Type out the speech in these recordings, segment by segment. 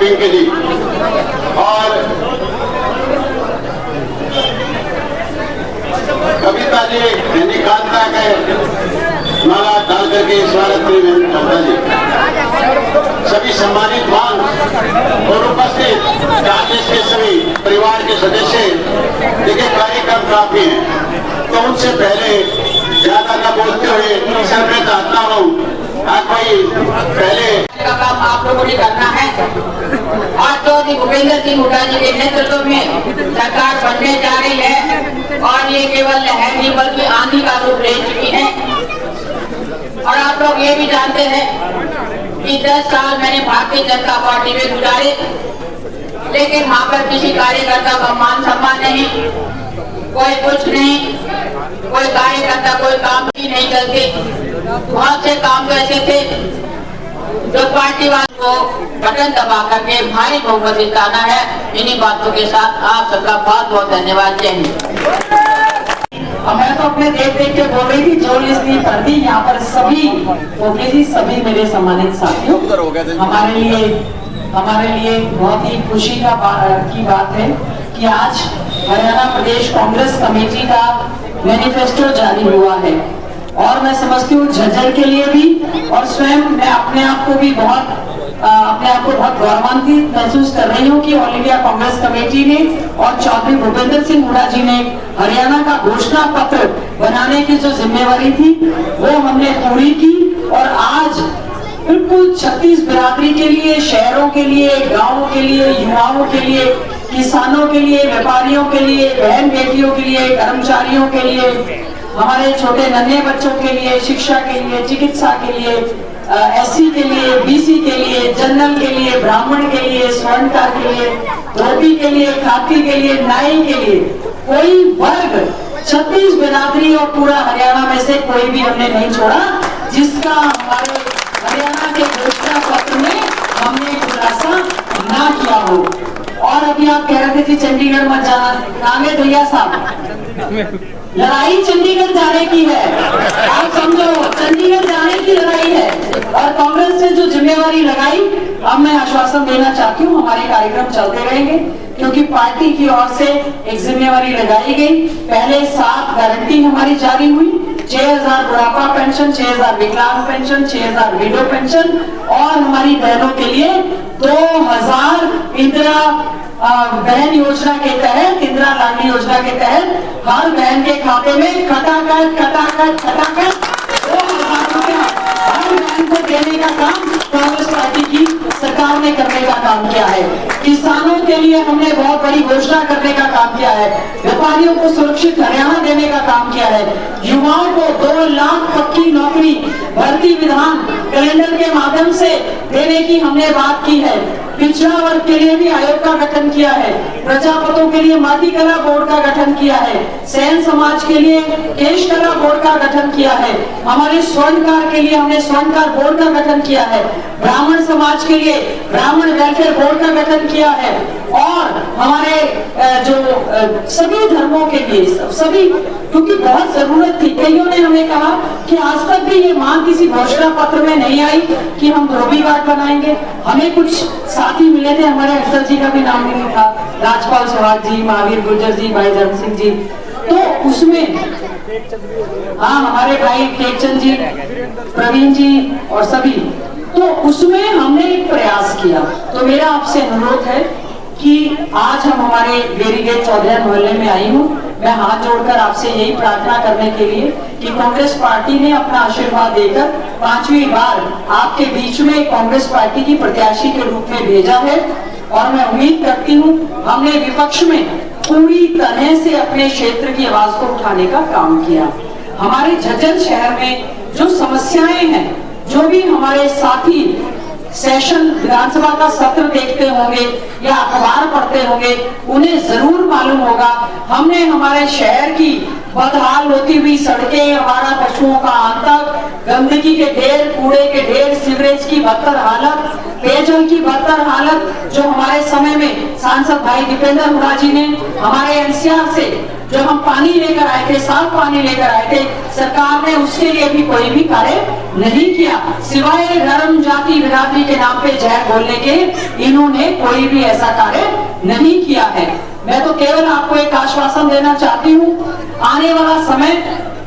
Pink जी और कविता जी यानी कांता के माला डाल करके स्वागत करें कांता जी। सभी सम्मानित मान और उपस्थित कांग्रेस के सभी परिवार के सदस्य, देखिए कार्यक्रम काफी है तो उनसे पहले ज्यादा न बोलते हुए सर मैं चाहता हूँ कोई पहले का काम आप लोगों ने करना है। आज चौधरी भूपेंद्र सिंह हुड्डा जी के नेतृत्व में सरकार बनने जा रही है और ये केवल लहर नहीं बल्कि आंधी का रूप ले चुकी है। और आप लोग ये भी जानते हैं कि 10 साल मैंने भारतीय जनता पार्टी में गुजारे, लेकिन वहाँ पर किसी कार्यकर्ता का मान सम्मान नहीं, कोई कुछ नहीं, कोई कार्यकर्ता कोई काम ही नहीं करते। बहुत से काम तो ऐसे थे जो पार्टी वालों को बटन दबा करके भारी बहुमत जिताना है। इन्हीं बातों के साथ आप सबका बहुत बहुत धन्यवाद। जय हिंद। मैं तो अपने देख के बोल रही थी, जो इसलिए पढ़ती यहाँ पर सभी ओके जी, सभी मेरे सम्मानित साथियों, हमारे लिए बहुत ही खुशी की बात है कि आज हरियाणा प्रदेश कांग्रेस कमेटी का मैनिफेस्टो जारी हुआ है। और मैं समझती हूँ झज्जर के लिए भी और स्वयं मैं अपने आप को बहुत गौरवान्वित महसूस कर रही हूँ कि ऑल इंडिया कांग्रेस कमेटी ने और चौधरी भूपेंद्र सिंह हुड्डा जी ने हरियाणा का घोषणा पत्र बनाने की जो जिम्मेवारी थी वो हमने पूरी की। और आज बिल्कुल 36 बिरादरी के लिए, शहरों के लिए, गाँवों के लिए, युवाओं के लिए, किसानों के लिए, व्यापारियों के लिए, बहन बेटियों के लिए, कर्मचारियों के लिए, हमारे छोटे नन्हे बच्चों के लिए, शिक्षा के लिए, चिकित्सा के लिए, एससी के लिए, बीसी के लिए, जनरल के लिए, ब्राह्मण के लिए, स्वर्णकार के लिए, धोबी के लिए, खाती के लिए, नाई के लिए, कोई वर्ग 36 बिरादरी और पूरा हरियाणा में से कोई भी हमने नहीं छोड़ा जिसका हमारे हरियाणा के घोषणा पत्र में हमने खुलासा ना किया हो। और अभी आप कह रहे थे जी चंडीगढ़ मत जाना, कांगे भैया साहब, लड़ाई चंडीगढ़ जाने की है, आप समझो, चंडीगढ़ जाने की लड़ाई है। और कांग्रेस ने जो जिम्मेवारी लगाई, अब मैं आश्वासन देना चाहती हूँ हमारे कार्यक्रम चलते रहेंगे, क्योंकि पार्टी की ओर से एक जिम्मेवारी लगाई गई। पहले 7 गारंटी हमारी जारी हुई, 6000 बुढ़ापा पेंशन, 6000 विकलांग पेंशन, 6000 विडो पेंशन और हमारी बहनों के लिए 2000 इंदिरा बहन योजना के तहत, इंदिरा लाडली योजना के तहत हर बहन के खाते में खटाखट 2000 रुपया हर बहन को देने का काम कांग्रेस पार्टी की सरकार ने करने का काम किया है। किसानों के लिए हमने बहुत बड़ी घोषणा करने का काम किया है। व्यापारियों को सुरक्षित हरियाणा देने का काम किया है। युवाओं को 2 लाख पक्की नौकरी भर्ती विधान कैलेंडर के माध्यम से देने की हमने बात की है। पिछड़ा वर्ग के लिए भी आयोग का गठन किया है। प्रजापतों के लिए माटी कला बोर्ड का गठन किया है। सैन समाज के लिए केश कला बोर्ड का गठन किया है। हमारे स्वर्णकार के लिए हमने स्वर्णकार बोर्ड का गठन किया है। ब्राह्मण समाज के लिए ब्राह्मण वेलफेयर बोर्ड का गठन किया है। और हमारे जो सभी धर्मों के लिए सभी, क्योंकि बहुत जरूरत थी, कईयों ने हमें कहा कि आज तक भी ये मांग किसी घोषणा पत्र में नहीं आई कि हम धोबी घाट बनाएंगे। हमें कुछ साथी मिले थे, हमारे अफसर जी का भी नाम नहीं था, राजपाल सुहाग जी, महावीर गुर्जर जी, भाई धर्म सिंह जी, तो उसमें हाँ हमारे भाई टेकचंद जी, प्रवीण जी और सभी, तो उसमें हमने एक प्रयास किया। तो मेरा आपसे अनुरोध है कि आज हम हमारे बेरीगेट चौधरी मोहल्ले में आई हूँ, मैं हाथ जोड़कर आपसे यही प्रार्थना करने के लिए कि कांग्रेस पार्टी ने अपना आशीर्वाद देकर 5वीं बार आपके बीच में कांग्रेस पार्टी की प्रत्याशी के रूप में भेजा है। और मैं उम्मीद करती हूँ हमने विपक्ष में पूरी तरह से अपने क्षेत्र की आवाज को उठाने का काम किया। हमारे झज्जर शहर में जो समस्याएं हैं, जो भी हमारे साथी सेशन विधानसभा का सत्र देखते होंगे या अखबार पढ़ते होंगे, उन्हें जरूर मालूम होगा हमने हमारे शहर की बदहाल होती हुई सड़कें, हमारा पशुओं का आतंक, गंदगी के ढेर, कूड़े के ढेर, सीवरेज की बदतर हालत, पेयजल की बदतर हालत, जो हमारे समय में सांसद भाई दीपेंद्र हुडा जी ने हमारे एनसीआर से जो हम पानी लेकर आए थे, साफ पानी लेकर आए थे, सरकार ने उसके लिए भी कोई भी कार्य नहीं किया, सिवाय धर्म जाति बिरादरी के नाम पे जहर बोलने के इन्होंने कोई भी ऐसा कार्य नहीं किया है। मैं तो केवल आपको एक आश्वासन देना चाहती हूँ, आने वाला समय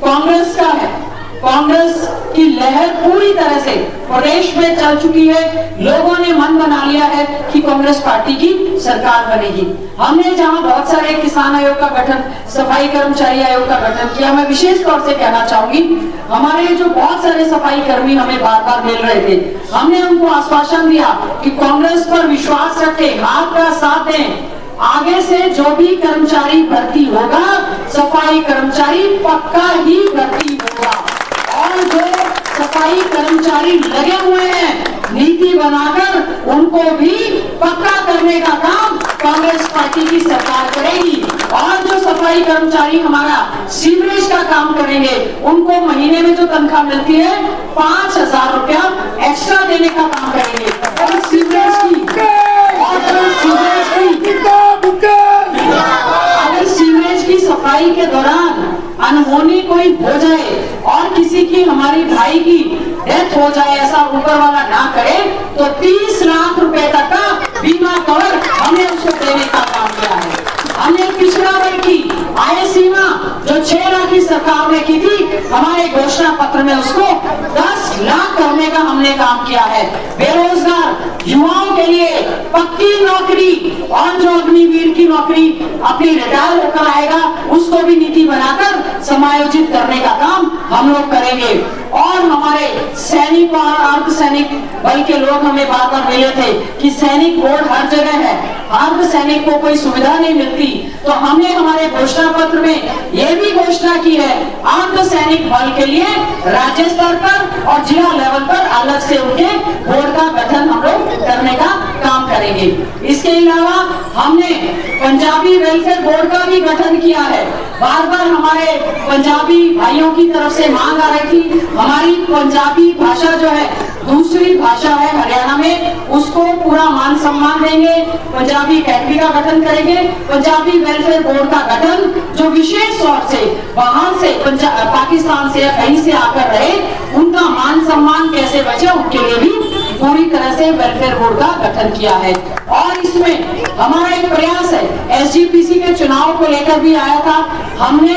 कांग्रेस का है। कांग्रेस की लहर पूरी तरह से प्रदेश में चल चुकी है। लोगों ने मन बना लिया है कि कांग्रेस पार्टी की सरकार बनेगी। हमने जहां बहुत सारे किसान आयोग का गठन, सफाई कर्मचारी आयोग का गठन किया, मैं विशेष तौर से कहना चाहूंगी, हमारे जो बहुत सारे सफाई कर्मी हमें बार बार मिल रहे थे, हमने उनको आश्वासन दिया कि कांग्रेस पर विश्वास रखें, हाथ का साथ दें, आगे से जो भी कर्मचारी भर्ती होगा, सफाई कर्मचारी पक्का ही भर्ती होगा। और जो सफाई कर्मचारी लगे हुए हैं नीति बनाकर, उनको भी पक्का करने का काम कांग्रेस पार्टी की सरकार करेगी। और जो सफाई कर्मचारी हमारा सीवरेज का काम करेंगे, उनको महीने में जो तनख्वाह मिलती है 5,000 रुपया एक्स्ट्रा देने का काम करेंगे। और सीवरेज की अगर सीवरेज की सफाई के दौरान अनहोनी कोई हो जाए और किसी की, हमारी भाई की डेथ हो जाए, ऐसा ऊपर वाला ना करे, तो 30 लाख रुपए तक का बीमा कवर हमने उसको देने का काम किया है। हमने पिछड़ा वर्ग की आय सीमा जो 6 लाख की सरकार ने की थी, हमारे घोषणा पत्र में उसको 10 लाख करने का हमने काम किया है। बेरोजगार युवाओं के लिए पक्की नौकरी, और जो अग्निवीर की नौकरी अपनी रिटायर होकर आएगा, उसको भी नीति बनाकर समायोजित करने का काम हम लोग करेंगे। और हमारे सैनिक और अर्धसैनिक बल के लोग हमें बार बार मिले थे कि सैनिक बोर्ड हर जगह है, अर्धसैनिक को कोई सुविधा नहीं मिलती, तो हमने हमारे घोषणा पत्र में यह भी घोषणा की है, अर्धसैनिक बल के लिए राज्य स्तर पर और जिला लेवल पर अलग से उनके बोर्ड का गठन हम लोग करने का काम करेंगे। इसके अलावा हमने पंजाबी वेलफेयर बोर्ड का भी गठन किया है। बार बार हमारे पंजाबी भाइयों की तरफ से मांग आ रही थी, हमारी पंजाबी भाषा जो है दूसरी भाषा है हरियाणा में, उसको पूरा मान सम्मान देंगे, पंजाबी अकेडमी का गठन करेंगे, पंजाबी वेलफेयर बोर्ड का गठन, जो विशेष तौर से बाहर से पाकिस्तान से या कहीं से आकर रहे, उनका मान सम्मान कैसे बचे, उनके लिए भी पूरी तरह से वेलफेयर बोर्ड का गठन किया है। और इसमें हमारा एक प्रयास है, एसजीपीसी के चुनाव को लेकर भी आया था, हमने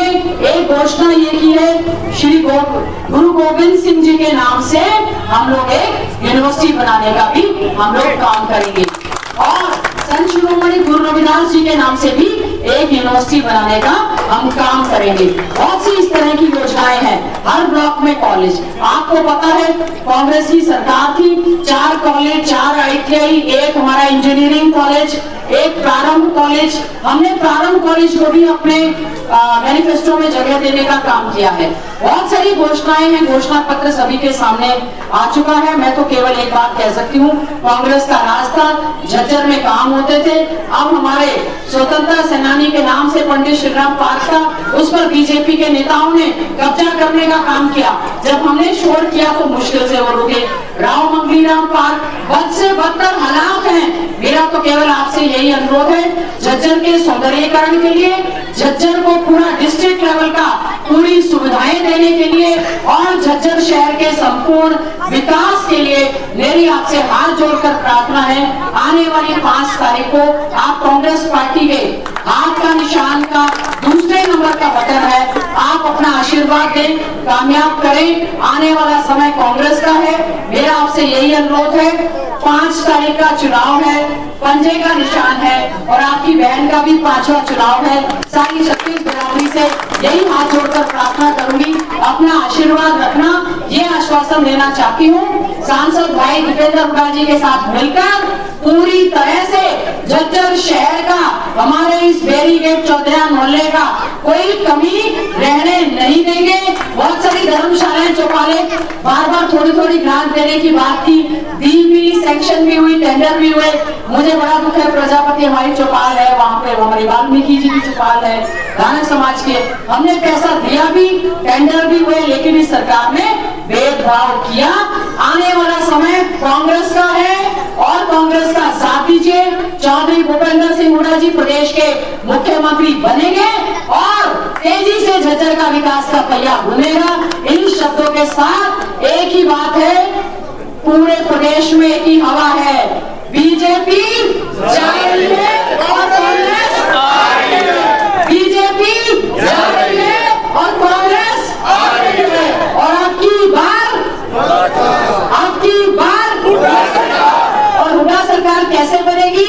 एक घोषणा ये की है, श्री गुरु गोविंद सिंह जी के नाम से हम लोग एक यूनिवर्सिटी बनाने का भी हम लोग काम करेंगे। और संत शिरोमणि गुरु रविदास जी के नाम से भी एक यूनिवर्सिटी बनाने का हम काम करेंगे। बहुत सी इस तरह की योजनाएं हैं। हर ब्लॉक में कॉलेज, आपको पता है कांग्रेस की सरकार थी, 4 कॉलेज, 4 ITI, एक हमारा इंजीनियरिंग कॉलेज, एक प्रारंभ कॉलेज, हमने प्रारंभ कॉलेज को भी अपने मैनिफेस्टो में जगह देने का काम किया है। बहुत सारी घोषणाएं हैं, घोषणा पत्र सभी के सामने आ चुका है। मैं तो केवल एक बात कह सकती हूँ, कांग्रेस का राज था, झज्जर में काम होते थे, अब हमारे स्वतंत्रता सेनानी के नाम से पंडित श्रीराम पार्क था, उस पर बीजेपी के नेताओं ने कब्जा करने का काम किया। जब हमने शोर किया तो मुश्किल से वो रुके। राव मंगलीराम पार्क बद से बदतर हालात हैं। मेरा तो केवल आपसे यही अनुरोध है, झज्जर के सौंदर्यीकरण के लिए, झज्जर को पूरा डिस्ट्रिक्ट लेवल का पूरी सुविधाएं देने के लिए और झज्जर शहर के संपूर्ण विकास के लिए मेरी आपसे हाथ जोड़कर प्रार्थना है, आने वाली 5 तारीख को आप कांग्रेस पार्टी के हाथ का निशान का दूसरे नंबर का बटन है, आप अपना आशीर्वाद दें, कामयाब करें। आने वाला समय कांग्रेस का है। मेरा आपसे यही अनुरोध है, 5 तारीख का चुनाव है, पंजे का निशान है और आपकी बहन का भी 5वां चुनाव है। सारी छत्तीस बिरादरी से यही हाथ जोड़कर प्रार्थना करूंगी, अपना आशीर्वाद रखना, ये आश्वासन देना चाहती हूँ। सांसद भाई दीपेंद्र हुडा जी के साथ मिलकर पूरी तरह से झज्जर शहर का, हमारे इस बेरीगेट चौधरा मोहल्ले का कोई कमी रहने नहीं देंगे। बहुत सारी धर्मशालाएं चौपाले बार बार थोड़ी थोड़ी ग्रांट देने की बात की, दी भी, सेक्शन भी हुई, टेंडर भी हुए। मुझे बड़ा दुख है, प्रजापति हमारी चौपाल है, वहां पे हमारी वाल्मीकि जी की चौपाल है, गानक समाज के, हमने पैसा दिया भी, टेंडर भी हुए, लेकिन इस सरकार ने भेदभाव किया। आने वाला समय कांग्रेस का है और कांग्रेस का साथ दीजिए। चौधरी भूपेंद्र सिंह हुड्डा जी प्रदेश के मुख्यमंत्री बनेंगे और तेजी से झज्जर का विकास का पहिया घूमेगा। इन शब्दों के साथ एक ही बात है, पूरे प्रदेश में एक ही हवा है, बीजेपी जा रही है और कांग्रेस आ रही है। बीजेपी जा रही है और कांग्रेस आ रही है। और आपकी बार और हुड्डा सरकार कैसे बनेगी?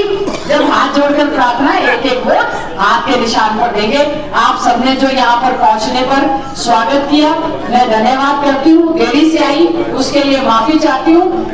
जब हाथ जोड़कर प्रार्थना, एक एक वोट हाथ के निशान पर देंगे। आप सबने जो यहाँ पर पहुंचने पर स्वागत किया, मैं धन्यवाद करती हूँ। देरी से आई उसके लिए माफी चाहती हूँ।